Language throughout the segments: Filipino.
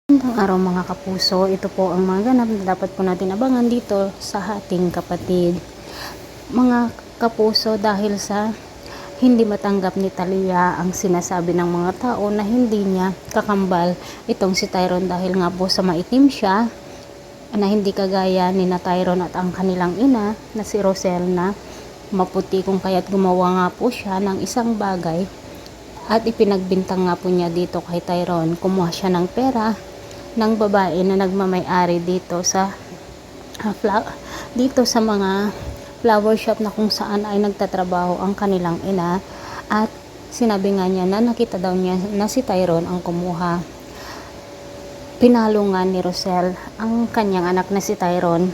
Magandang araw mga kapuso, ito po ang mga ganap na dapat po natin abangan dito sa ating kapatid. Mga kapuso, dahil sa hindi matanggap ni Talia ang sinasabi ng mga tao na hindi niya kakambal itong si Tyrone dahil nga po sa maitim siya, na hindi kagaya ni na Tyrone at ang kanilang ina na si Rosel na maputi, kung kaya't gumawa nga po siya ng isang bagay at ipinagbintang nga po niya dito kay Tyrone. Kumuha siya ng pera ng babae na nagmamay-ari dito sa mga flower shop na kung saan ay nagtatrabaho ang kanilang ina, at sinabi nga niya na nakita daw niya na si Tyrone ang kumuha. Pinalo nga ni Rosel ang kanyang anak na si Tyrone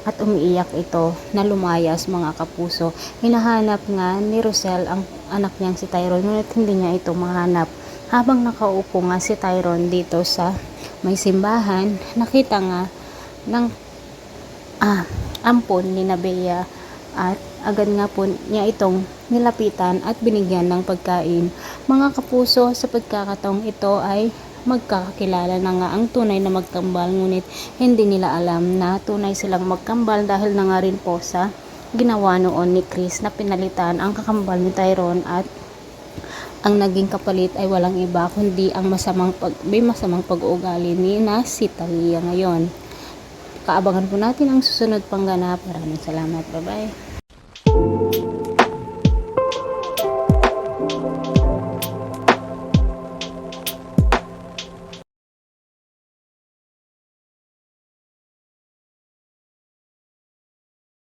at umiiyak ito na lumayas mga kapuso. Hinahanap nga ni Rosel ang anak niyang si Tyrone, ngunit hindi niya ito mahanap. Habang nakaupo nga si Tyrone dito sa may simbahan, nakita nga ng ampon ni Bea at agad nga po niya itong nilapitan at binigyan ng pagkain. Mga kapuso, sa pagkakataong ito ay magkakakilala na nga ang tunay na magkambal, ngunit hindi nila alam na tunay silang magkambal dahil na nga rin po sa ginawa noon ni Chris na pinalitan ang kakambal ni Tyrone, at ang naging kapalit ay walang iba kundi ang masamang pag-uugali ni na si Talia ngayon. Kaabangan po natin ang susunod pang ganap. Maraming salamat. Bye-bye.